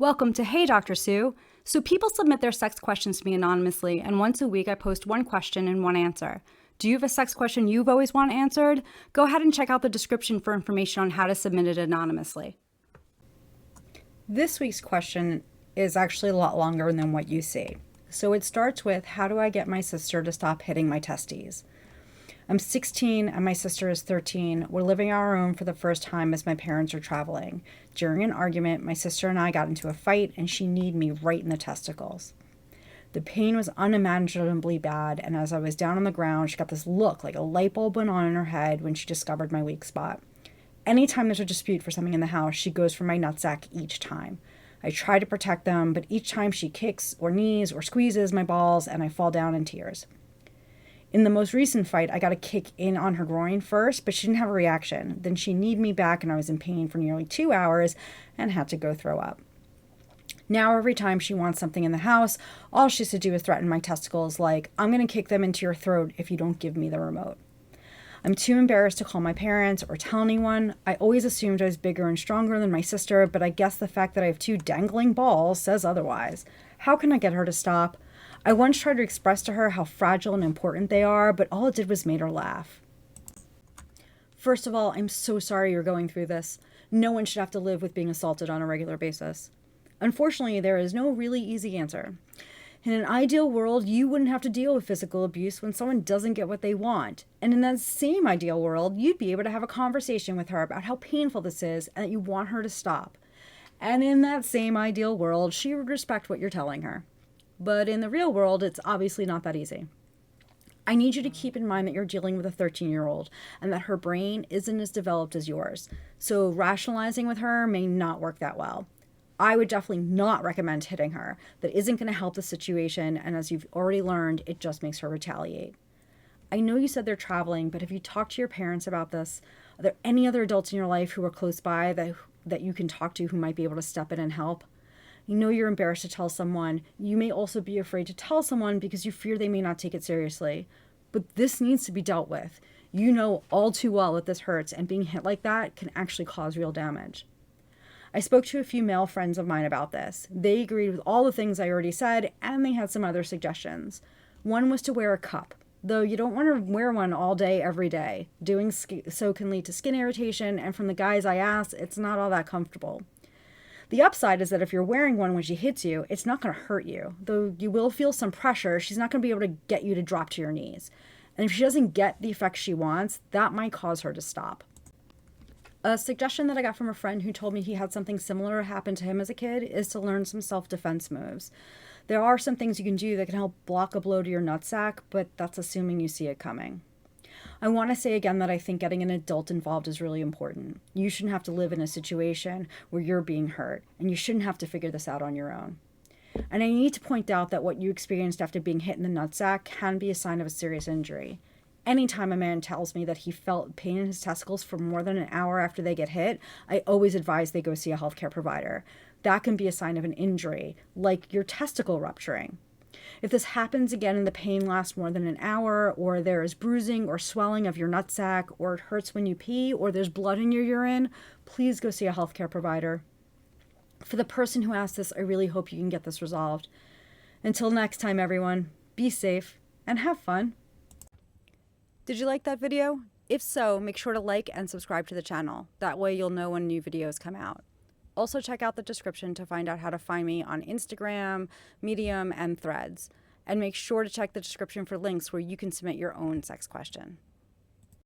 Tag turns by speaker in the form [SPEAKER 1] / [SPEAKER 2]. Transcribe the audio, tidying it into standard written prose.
[SPEAKER 1] Welcome to Hey Dr. Sue. So people submit their sex questions to me anonymously, and once a week I post one question and one answer. Do you have a sex question you've always wanted answered? Go ahead and check out the description for information on how to submit it anonymously. This week's question is actually a lot longer than what you see. So it starts with, how do I get my sister to stop hitting my testes? I'm 16 and my sister is 13. We're living on our own for the first time as my parents are traveling. During an argument, my sister and I got into a fight and she kneed me right in the testicles. The pain was unimaginably bad, and as I was down on the ground, she got this look like a light bulb went on in her head when she discovered my weak spot. Anytime there's a dispute for something in the house, she goes for my nutsack each time. I try to protect them, but each time she kicks or knees or squeezes my balls and I fall down in tears. In the most recent fight, I got a kick in on her groin first, but she didn't have a reaction. Then she kneed me back and I was in pain for nearly 2 hours and had to go throw up. Now every time she wants something in the house, all she has to do is threaten my testicles like, I'm going to kick them into your throat if you don't give me the remote. I'm too embarrassed to call my parents or tell anyone. I always assumed I was bigger and stronger than my sister, but I guess the fact that I have 2 dangling balls says otherwise. How can I get her to stop? I once tried to express to her how fragile and important they are, but all it did was made her laugh. First of all, I'm so sorry you're going through this. No one should have to live with being assaulted on a regular basis. Unfortunately, there is no really easy answer. In an ideal world, you wouldn't have to deal with physical abuse when someone doesn't get what they want. And in that same ideal world, you'd be able to have a conversation with her about how painful this is and that you want her to stop. And in that same ideal world, she would respect what you're telling her. But in the real world, it's obviously not that easy. I need you to keep in mind that you're dealing with a 13-year-old and that her brain isn't as developed as yours. So rationalizing with her may not work that well. I would definitely not recommend hitting her. That isn't going to help the situation, and as you've already learned, it just makes her retaliate. I know you said they're traveling, but have you talked to your parents about this? Are there any other adults in your life who are close by that you can talk to who might be able to step in and help? You know you're embarrassed to tell someone. You may also be afraid to tell someone because you fear they may not take it seriously. But this needs to be dealt with. You know all too well that this hurts, and being hit like that can actually cause real damage. I spoke to a few male friends of mine about this. They agreed with all the things I already said, and they had some other suggestions. One was to wear a cup, though you don't want to wear one all day, every day. Doing so can lead to skin irritation, and from the guys I asked, it's not all that comfortable. The upside is that if you're wearing one when she hits you, it's not going to hurt you. Though you will feel some pressure, she's not going to be able to get you to drop to your knees. And if she doesn't get the effect she wants, that might cause her to stop. A suggestion that I got from a friend who told me he had something similar happen to him as a kid is to learn some self-defense moves. There are some things you can do that can help block a blow to your nutsack, but that's assuming you see it coming. I want to say again that I think getting an adult involved is really important. You shouldn't have to live in a situation where you're being hurt, and you shouldn't have to figure this out on your own. And I need to point out that what you experienced after being hit in the nutsack can be a sign of a serious injury. Anytime a man tells me that he felt pain in his testicles for more than an hour after they get hit, I always advise they go see a healthcare provider. That can be a sign of an injury, like your testicle rupturing. If this happens again and the pain lasts more than an hour, or there is bruising or swelling of your nutsack, or it hurts when you pee, or there's blood in your urine, please go see a healthcare provider. For the person who asked this, I really hope you can get this resolved. Until next time, everyone, be safe and have fun. Did you like that video? If so, make sure to like and subscribe to the channel. That way you'll know when new videos come out. Also check out the description to find out how to find me on Instagram, Medium, and Threads. And make sure to check the description for links where you can submit your own sex question.